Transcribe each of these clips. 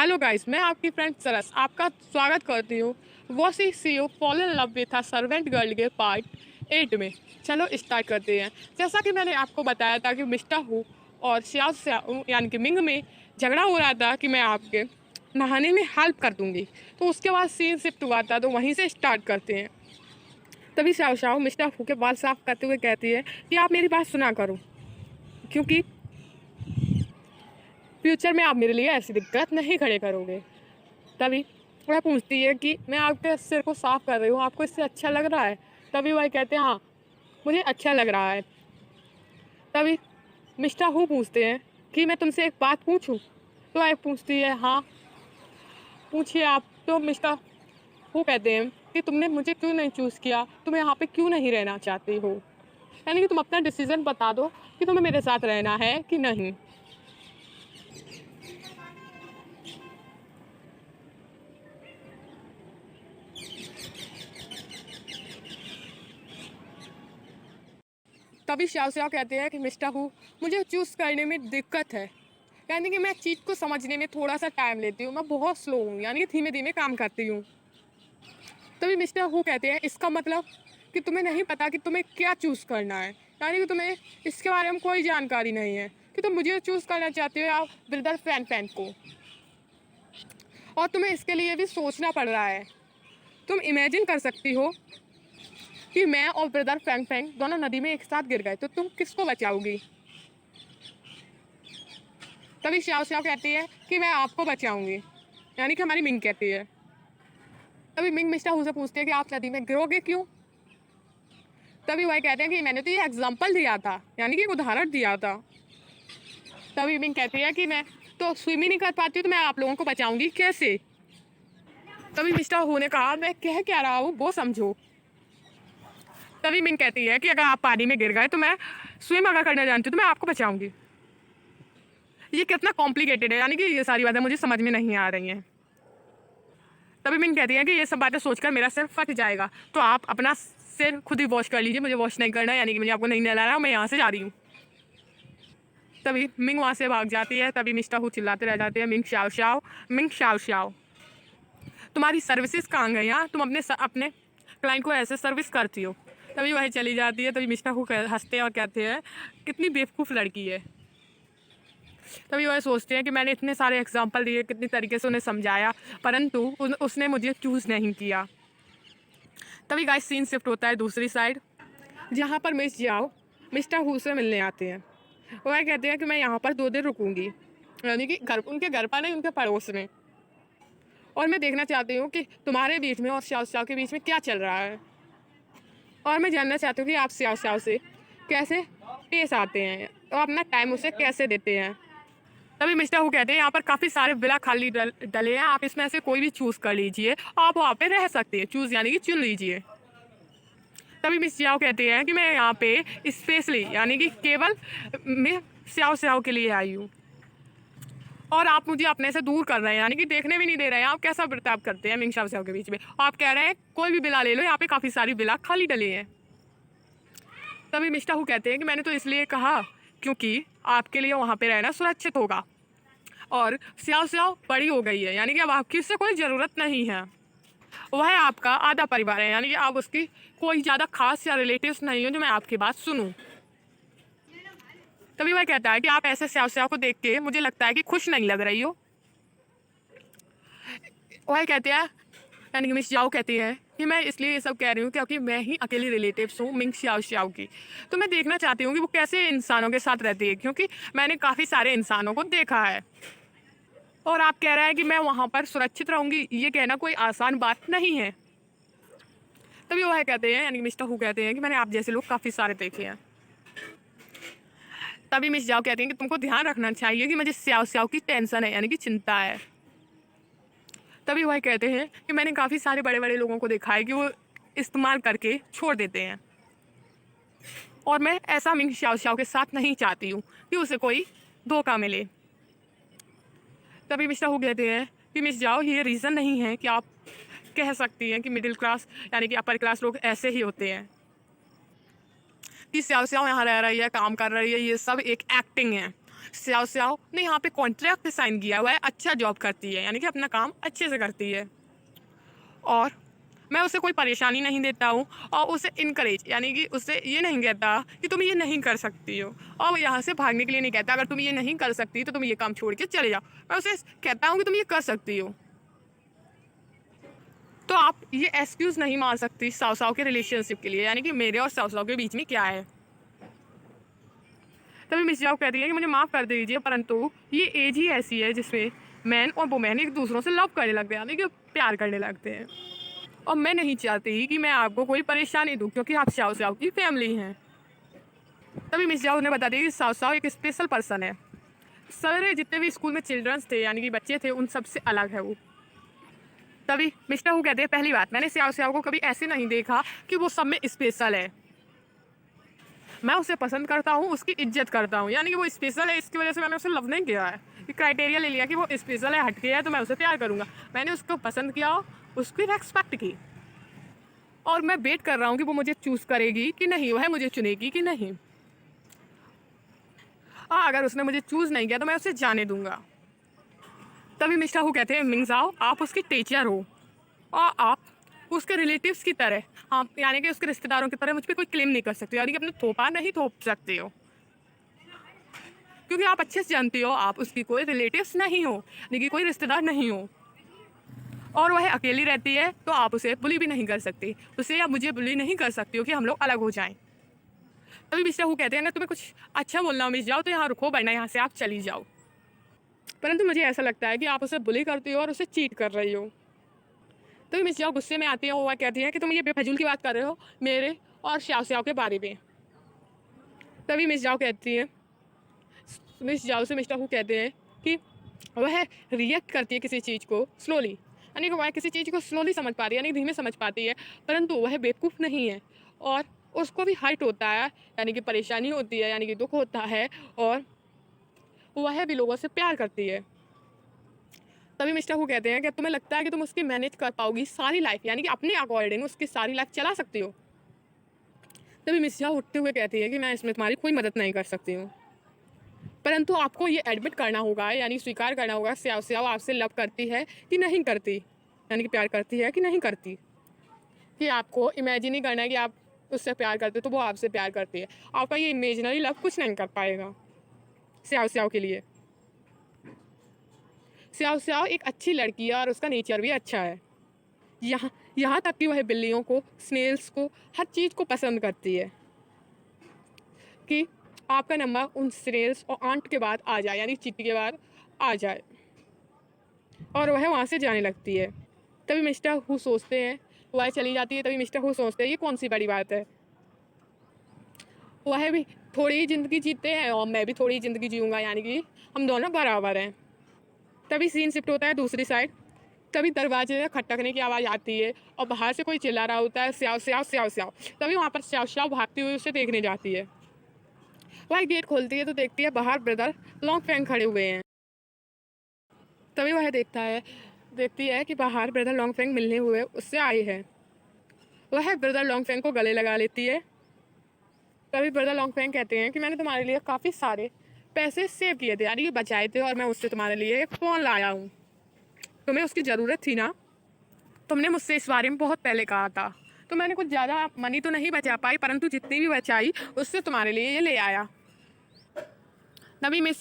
Hello guys, मैं आपकी friend सरस आपका स्वागत करती हूँ वॉसी see you fall in love with a servant girl के पार्ट 8 में। चलो स्टार्ट करते हैं। जैसा कि मैंने आपको बताया था कि मिस्टर हु और श्याओ श्याओ यानी कि मिंग में झगड़ा हो रहा था कि मैं आपके नहाने में हेल्प कर दूंगी। तो उसके बाद सीन शिफ्ट हुआ था, तो वहीं से स्टार्ट करते हैं। तभी श्याओ श्याओ मिस्टर हु के बाल साफ करते हुए कहती है कि आप मेरी बात सुना करो, क्योंकि फ्यूचर में आप मेरे लिए ऐसी दिक्कत नहीं खड़े करोगे। तभी वह पूछती है कि मैं आपके सिर को साफ कर रही हूँ, आपको इससे अच्छा लग रहा है? तभी वह कहते हैं हाँ, मुझे अच्छा लग रहा है। तभी मिस्टर हु पूछते हैं कि मैं तुमसे एक बात पूछूं? तो वह पूछती है हाँ पूछिए आप। तो मिस्टर हु कहते हैं कि तुमने मुझे क्यों नहीं चूज़ किया, तुम यहाँ पे क्यों नहीं रहना चाहती हो, यानी कि तुम अपना डिसीजन बता दो कि तुम्हें मेरे साथ रहना है कि नहीं। तभी श्याओ श्याओ कहते हैं कि मिस्टर हु मुझे चूज़ करने में दिक्कत है, यानी कि मैं चीज़ को समझने में थोड़ा सा टाइम लेती हूँ, मैं बहुत स्लो हूँ, यानी कि धीमे धीमे काम करती हूँ। तभी मिस्टर हु कहते हैं इसका मतलब कि तुम्हें नहीं पता कि तुम्हें क्या चूज़ करना है, यानी कि तुम्हें इसके बारे में कोई जानकारी नहीं है कि तुम मुझे चूज़ करना चाहते हो या ब्रदर फैन फैन को, और तुम्हें इसके लिए भी सोचना पड़ रहा है। तुम इमेजिन कर सकती हो कि मैं और ब्रदर फैंग फैंग दोनों नदी में एक साथ गिर गए, तो तुम किसको बचाओगी? तभी श्याओ श्याओ कहती है कि मैं आपको बचाऊंगी, यानी कि हमारी मिंग कहती है। तभी मिंग मिस्टर हु से पूछती है कि आप नदी में गिरोगे क्यों? तभी वह कहते हैं कि मैंने तो ये एग्जाम्पल दिया था, यानी कि एक उदाहरण दिया था। तभी मिंग कहती है कि मैं तो स्विम ही नहीं कर पाती हूँ, तो मैं आप लोगों को बचाऊंगी कैसे? तभी मिस्टर हु ने कहा मैं कह क्या रहा हूँ वो समझो। तभी मिंग कहती है कि अगर आप पानी में गिर गए तो मैं स्विम अगर करना जानती हूँ तो मैं आपको बचाऊंगी। ये कितना कॉम्प्लिकेटेड है, यानी कि ये सारी बातें मुझे समझ में नहीं आ रही हैं। तभी मिंग कहती है कि ये सब बातें सोचकर मेरा सिर फट जाएगा, तो आप अपना सिर खुद ही वॉश कर लीजिए, मुझे वॉश नहीं करना है, यानी कि मुझे आपको नहीं नहलाना है, मैं यहाँ से जा रही हूँ। तभी मिंग वहाँ से भाग जाती है। तभी मिस्टर हु चिल्लाते रह जाते हैं Ming Shao Shao, Ming Shao Shao, तुम्हारी सर्विसेज कहाँ गई? यहाँ तुम अपने क्लाइंट को ऐसे सर्विस करती हो। तभी वह चली जाती है। तभी मिस्टर हु हंसते हैं और कहते हैं कितनी बेवकूफ़ लड़की है। तभी वह सोचते हैं कि मैंने इतने सारे एग्जाम्पल दिए, कितनी तरीके से उन्हें समझाया, परंतु उसने मुझे चूज़ नहीं किया। तभी गाइस सीन शिफ्ट होता है दूसरी साइड, जहाँ पर मिस जाओ मिस्टर हु से मिलने आते हैं। वह कहते हैं कि मैं यहाँ पर 2 दिन रुकूंगी, यानी कि उनके घर पर नहीं, उनके पड़ोस में, और मैं देखना चाहती हूँ कि तुम्हारे बीच में और श्याओ श्याओ के बीच में क्या चल रहा है, और मैं जानना चाहती हूँ कि आप श्याओ श्याओ से कैसे पेश आते हैं और अपना टाइम उसे कैसे देते हैं। तभी मिस्टर हु कहते हैं यहाँ पर काफ़ी सारे विला खाली डले हैं, आप इसमें से कोई भी चूज़ कर लीजिए, आप वहाँ पे रह सकते हैं, चूज़ यानी कि चुन लीजिए। तभी मिस जियाओ कहते हैं कि मैं यहाँ पे स्पेशली यानी कि केवल मैं स्याओ स्याओ के लिए आई हूँ, और आप मुझे अपने से दूर कर रहे हैं, यानी कि देखने भी नहीं दे रहे हैं। आप कैसा बर्ताव करते हैं मिंग शाओ स्याओ के बीच में? आप कह रहे हैं कोई भी बिला ले लो, यहाँ पे काफ़ी सारी बिला खाली डले हैं। तभी मिस्टर हु कहते हैं कि मैंने तो इसलिए कहा क्योंकि आपके लिए वहाँ पे रहना सुरक्षित होगा, और स्याओ स्याओ बड़ी हो गई है, यानी कि अब आपकी उससे कोई ज़रूरत नहीं है। वह आपका आधा परिवार है, यानी कि आप उसकी कोई ज़्यादा खास या रिलेटिव्स नहीं हो जो मैं आपकी बात सुनूं। तभी वह कहता है कि आप ऐसे स्याओ स्याओ को देख के मुझे लगता है कि खुश नहीं लग रही हो। वह कहते हैं, यानी कि मिस जाओ कहती है कि मैं इसलिए ये सब कह रही हूँ क्योंकि मैं ही अकेली रिलेटिव्स हूँ मिंग श्याओ श्याओ की, तो मैं देखना चाहती हूँ कि वो कैसे इंसानों के साथ रहती है, क्योंकि मैंने काफ़ी सारे इंसानों को देखा है। और आप कह रहे हैं कि मैं वहाँ पर सुरक्षित रहूँगी, ये कहना कोई आसान बात नहीं है। तभी वह कहते हैं, यानी कि मिस्टर हु कहते हैं कि मैंने आप जैसे लोग काफ़ी सारे देखे हैं। तभी मिस जाओ कहती हैं कि तुमको ध्यान रखना चाहिए कि मुझे स्याओ स्याओ की टेंशन है, यानी कि चिंता है। तभी वह कहते हैं कि मैंने काफ़ी सारे बड़े बड़े लोगों को देखा है कि वो इस्तेमाल करके छोड़ देते हैं, और मैं ऐसा मिंग श्याओ श्याओ के साथ नहीं चाहती हूँ कि उसे कोई धोखा मिले। तभी मिस्टर हु कहते हैं कि मिस जाओ ये रीज़न नहीं है कि आप कह सकती हैं कि मिडिल क्लास यानी कि अपर क्लास लोग ऐसे ही होते हैं, कि स्याओ स्याओ यहाँ रह रही है, काम कर रही है, ये सब एक एक्टिंग है। स्याओ स्याओ ने यहाँ पे कॉन्ट्रैक्ट साइन किया हुआ है, अच्छा जॉब करती है, यानी कि अपना काम अच्छे से करती है, और मैं उसे कोई परेशानी नहीं देता हूँ और उसे इनकरेज, यानी कि उससे ये नहीं कहता कि तुम ये नहीं कर सकती हो, और वो यहाँ से भागने के लिए नहीं कहता अगर तुम ये नहीं कर सकती तो तुम ये काम छोड़ के चले जाओ। मैं उसे कहता हूँ कि तुम ये कर सकती हो। तो आप ये एक्सक्यूज़ नहीं मार सकती साव साव के रिलेशनशिप के लिए, यानी कि मेरे और साव साव के बीच में क्या है। तभी मिस जाओ कहती है कि मुझे माफ़ कर दीजिए, परंतु ये एज ही ऐसी है जिसमें मैन और वुमेन एक दूसरों से लव करने लगते हैं, यानी कि प्यार करने लगते हैं, और मैं नहीं चाहती कि मैं आपको कोई परेशानी दूँ क्योंकि आप साव साव की फैमिली हैं। तभी मिस जाओ ने बता दिया कि साव साव एक स्पेशल पर्सन है, सारे जितने भी स्कूल में चिल्ड्रंस थे, यानी कि बच्चे थे, उन सबसे अलग है वो। तभी मिस्टर हु कहते हैं, पहली बात, मैंने स्याओ स्याओ को कभी ऐसे नहीं देखा कि वो सब में स्पेशल है। मैं उसे पसंद करता हूँ, उसकी इज्जत करता हूँ, यानी कि वो स्पेशल है, इसकी वजह से मैंने उसे लव नहीं किया है, कि क्राइटेरिया ले लिया कि वो स्पेशल है, हटके है, तो मैं उसे प्यार करूँगा। मैंने उसको पसंद किया, उसकी रेस्पेक्ट की, और मैं वेट कर रहा हूँ कि वो मुझे चूज़ करेगी कि नहीं, वह मुझे चुनेगी कि नहीं। हाँ, अगर उसने मुझे चूज़ नहीं किया तो मैं उसे जाने दूंगा। तभी मिस्टर हु कहते हैं, मिंगजाओ आप उसकी टीचर हो और आप उसके रिलेटिव्स की तरह, हाँ, यानी कि उसके रिश्तेदारों की तरह मुझ पे कोई क्लेम नहीं कर सकते, यानी कि अपने थोपा नहीं थोप सकते हो, क्योंकि आप अच्छे से जानते हो आप उसकी कोई रिलेटिव्स नहीं हो, यानी कि कोई रिश्तेदार नहीं हो, और वह अकेली रहती है, तो आप उसे बुली भी नहीं कर सकती, उसे या मुझे बुली नहीं कर सकती हो कि हम लोग अलग हो जाएं। तभी मिस्टर हु कहते हैं, अगर तुम्हें कुछ अच्छा बोलना हो मिस जाओ तो यहाँ रुको, वरना यहाँ से आप चली जाओ। परंतु मुझे ऐसा लगता है कि आप उसे बुली करती हो और उसे चीट कर रही हो। तभी मिस जाओ गुस्से में आती है, वो कहती है कि तुम ये बेफजूल की बात कर रहे हो मेरे और श्याओ श्याओ के बारे में। तभी मिस जाओ कहती है, मिस जाओ से मिस्टर हु कहते हैं कि वह रिएक्ट करती है किसी चीज़ को स्लोली, यानी कि वह किसी चीज़ को स्लोली समझ पाती है, यानी धीमे समझ पाती है, परंतु वह बेवकूफ़ नहीं है, और उसको भी हर्ट होता है, यानी कि परेशानी होती है, यानी कि दुख होता है, और वह भी लोगों से प्यार करती है। तभी मिस्टर हु कहते हैं कि तुम्हें लगता है कि तुम उसकी मैनेज कर पाओगी सारी लाइफ, यानी कि अपने अकॉर्डिंग उसकी सारी लाइफ चला सकती हो। तभी मिस्टर उठते हुए कहती है कि मैं इसमें तुम्हारी कोई मदद नहीं कर सकती हूँ, परंतु आपको ये एडमिट करना होगा, यानी स्वीकार करना होगा स्याओ स्याओ आपसे लव करती है कि नहीं करती, यानी कि प्यार करती है कि नहीं करती, कि आपको इमेजिन ही करना है कि आप उससे प्यार करते हो तो वो आपसे प्यार करती है। आपका ये इमेजिनरी लव कुछ नहीं कर पाएगा स्याओ स्याओ के लिए। स्याओ स्याओ एक अच्छी लड़की है और उसका नेचर भी अच्छा है, यहाँ यहाँ तक कि वह बिल्लियों को, स्नेल्स को, हर चीज़ को पसंद करती है, कि आपका नंबर उन स्नेल्स और आंट के बाद आ जाए, यानी चींटी के बाद आ जाए, और वह वहाँ से जाने लगती है। तभी मिस्टर हु सोचते हैं, वह चली जाती है, तभी मिस्टर हु सोचते हैं ये कौन सी बड़ी बात है, वह भी थोड़ी ही ज़िंदगी जीते हैं और मैं भी थोड़ी ही ज़िंदगी जीऊँगा, यानी कि हम दोनों बराबर हैं। तभी सीन शिफ्ट होता है दूसरी साइड। तभी दरवाजे में खटखने की आवाज़ आती है और बाहर से कोई चिल्ला रहा होता है, स्याओ स्याओ स्याओ स्याओ। तभी वहाँ पर स्याओ स्याओ भागती हुई उसे देखने जाती है। वह गेट खोलती है तो देखती है बाहर ब्रदर लॉन्ग फैंग खड़े हुए हैं। तभी वह देखती है कि बाहर ब्रदर लॉन्ग फैंग मिलने हुए उससे आई है। वह ब्रदर लॉन्ग फैंग को गले लगा लेती है। तभी ब्रदर लॉन्ग फैंग कहते हैं कि मैंने तुम्हारे लिए काफ़ी सारे पैसे सेव किए थे, यानी कि बचाए थे, और मैं उससे तुम्हारे लिए एक फ़ोन लाया हूँ। तुम्हें उसकी ज़रूरत थी ना, तुमने मुझसे इस बारे में बहुत पहले कहा था, तो मैंने कुछ ज़्यादा मनी तो नहीं बचा पाई, परंतु जितनी भी बचाई उससे तुम्हारे लिए ये ले आया। तभी मिस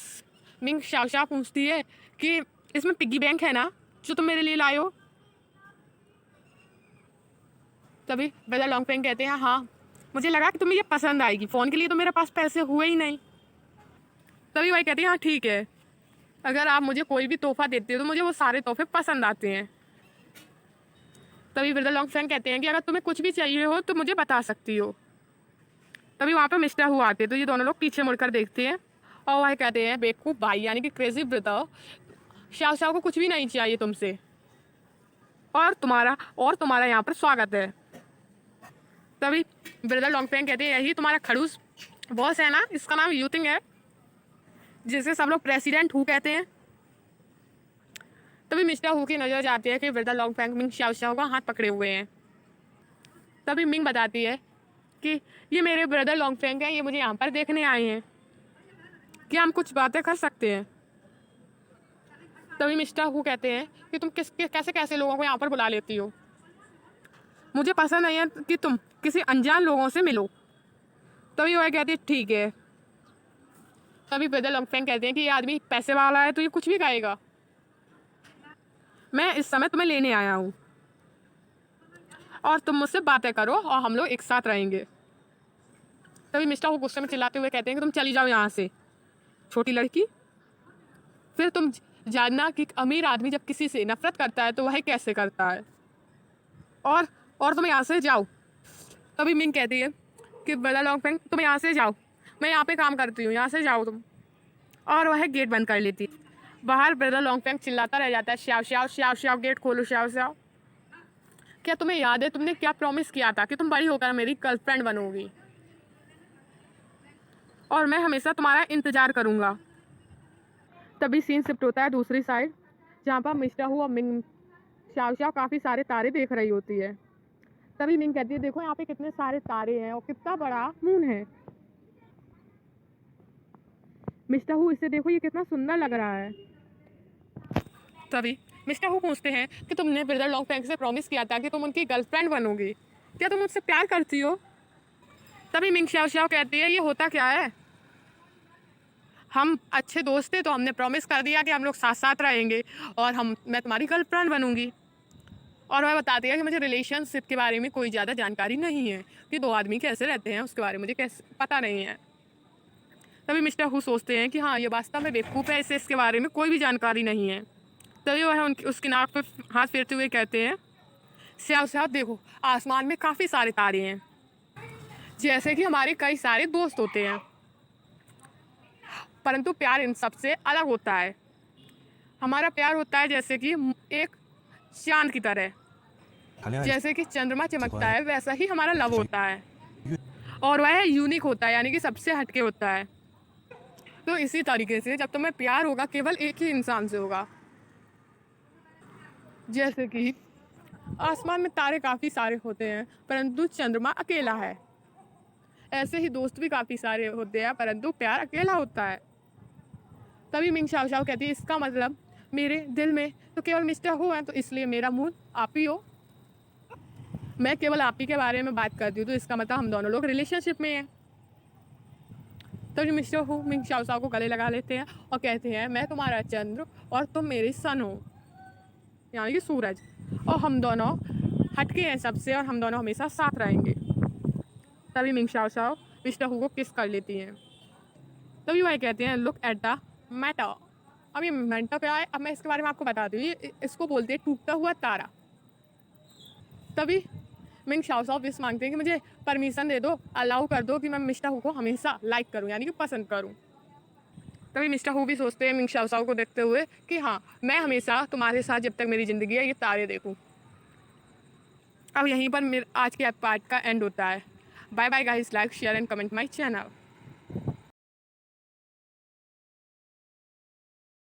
मिंग शाओ शाओ पूछती है कि इसमें पिग्गी बैंक है ना जो तुम मेरे लिए लाए हो। तभी ब्रदर लॉन्ग फैंग कहते हैं, हाँ मुझे लगा कि तुम्हें ये पसंद आएगी, फ़ोन के लिए तो मेरे पास पैसे हुए ही नहीं। तभी वही कहती है, हाँ ठीक है, अगर आप मुझे कोई भी तोहफा देते हो तो मुझे वो सारे तोहफे पसंद आते हैं। तभी ब्रदर लॉन्ग फैंग कहते हैं कि अगर तुम्हें कुछ भी चाहिए हो तो मुझे बता सकती हो। तभी वहाँ पे मिस्टर हु आते हैं, तो ये दोनों लोग पीछे मुड़कर देखते हैं और वह कहते हैं, बेवकूफ़ भाई, यानी कि क्रेजी ब्रदर, शाओ शाओ को कुछ भी नहीं चाहिए तुमसे, और तुम्हारा यहाँ पर स्वागत है। तभी ब्रदर लॉन्ग फैंग कहते हैं, यही तुम्हारा खड़ूस बॉस है ना, इसका नाम यूथिंग है, जिसे सब लोग प्रेसिडेंट हु कहते हैं। तभी मिस्टर हु की नज़र जाती है कि brother Long Fang Ming Shao Shao का हाथ पकड़े हुए हैं। तभी मिंग बताती है कि ये मेरे ब्रदर लॉन्ग फैंग हैं, ये मुझे यहाँ पर देखने आए हैं। क्या हम कुछ बातें कर सकते हैं? तभी मिस्टर हु कहते हैं कि तुम कैसे कैसे लोगों को यहाँ पर बुला लेती हो, मुझे पसंद नहीं है कि तुम किसी अनजान लोगों से मिलो। तभी वह कहती है ठीक है। तभी ब्रदर लॉन्गफेंग कहते हैं कि ये आदमी पैसे वाला है तो ये कुछ भी खाएगा, मैं इस समय तुम्हें लेने आया हूँ और तुम मुझसे बातें करो और हम लोग एक साथ रहेंगे। तभी मिस्टर हु गुस्से में चिल्लाते हुए कहते हैं कि तुम चली जाओ यहाँ से छोटी लड़की। फिर तुम जानना कि अमीर आदमी जब किसी से नफरत करता है तो वह कैसे करता है, और तुम यहाँ से जाओ। तभी मिंग कहती है कि ब्रदर लॉन्गफेंग तुम यहाँ से जाओ, मैं यहाँ पे काम करती हूँ, यहाँ से जाओ तुम। और वह गेट बंद कर लेती। बाहर ब्रदर लॉन्गफेंग चिल्लाता रह जाता है, श्याओ श्याओ श्याओ श्याओ, गेट खोलो श्याओ श्याओ। क्या तुम्हें याद है तुमने क्या प्रॉमिस किया था कि तुम बड़ी होकर मेरी गर्लफ्रेंड बनोगी और मैं हमेशा तुम्हारा इंतज़ार करूँगा। तभी सीन शिफ्ट होता है दूसरी साइड, जहाँ पर मिस्टर हु और मिंग श्याओ श्याओ काफ़ी सारे तारे देख रही होती है। तभी मिंग कहती है देखो यहाँ पे कितने सारे तारे हैं और कितना बड़ा मून है। मिस्टर हु इसे देखो, ये कितना सुंदर लग रहा है। तभी मिस्टर हु पूछते हैं कि तुमने ब्रदर लॉन्गफेंग से प्रॉमिस किया था कि तुम उनकी गर्लफ्रेंड बनोगी, क्या तुम मुझसे प्यार करती हो? तभी मिंग श्याओ श्याओ कहती है ये होता क्या है, हम अच्छे दोस्त थे तो हमने प्रॉमिस कर दिया कि हम लोग साथ साथ रहेंगे और मैं तुम्हारी गर्लफ्रेंड बनूंगी। और वह बताती है कि मुझे रिलेशनशिप के बारे में कोई ज़्यादा जानकारी नहीं है कि दो आदमी कैसे रहते हैं उसके बारे में मुझे कैसे पता नहीं है। तभी मिस्टर हु सोचते हैं कि हाँ ये वास्तव में बेवकूफ़ है, इसे इसके बारे में कोई भी जानकारी नहीं है। तभी वह उसकी नाक पे हाथ फेरते हुए कहते हैं श्याओ श्याओ देखो आसमान में काफ़ी सारे तारे हैं, जैसे कि हमारे कई सारे दोस्त होते हैं, परंतु प्यार इन सब से अलग होता है। हमारा प्यार होता है जैसे कि एक चांद की तरह, जैसे कि चंद्रमा चमकता है वैसा ही हमारा लव होता है, और वह यूनिक होता है यानी कि सबसे हटके होता है। तो इसी तरीके से जब तुम्हें प्यार होगा केवल एक ही इंसान से होगा। जैसे कि आसमान में तारे काफ़ी सारे होते हैं परंतु चंद्रमा अकेला है, ऐसे ही दोस्त भी काफ़ी सारे होते हैं परंतु प्यार अकेला होता है। तभी मिंग श्याओ श्याओ कहती है इसका मतलब मेरे दिल में तो केवल मिस्टर हु है, तो इसलिए मेरा मूड आप ही हो, मैं केवल आप ही के बारे में बात करती हूँ, तो इसका मतलब हम दोनों लोग रिलेशनशिप में हैं। तभी मिस्टर हु मिंग श्याओ श्याओ को गले लगा लेते हैं और कहते हैं मैं तुम्हारा चंद्र और तुम मेरी सन हो यानी कि सूरज, और हम दोनों हटके हैं सबसे और हम दोनों हमेशा साथ रहेंगे। तभी मिंग श्याओ श्याओ मिस्टर हु को किस कर लेती हैं। तभी वह कहते हैं लुक एट द मैटर। अब ये मैटर क्या है, अब मैं इसके बारे में आपको बता दूँ, ये इसको बोलते हैं टूटता हुआ तारा। तभी मिंग श्याओ श्याओ विश मांगते हैं कि मुझे परमिशन दे दो, अलाउ कर दो कि मैं मिस्टर हु को हमेशा लाइक करूं यानी कि पसंद करूं। तभी मिस्टर हु भी सोचते हैं मिंग श्याओ श्याओ को देखते हुए कि हाँ मैं हमेशा तुम्हारे साथ जब तक मेरी ज़िंदगी है ये तारे देखूं। अब यहीं पर आज के पार्ट का एंड होता है। Bye bye guys, like share and comment my channel.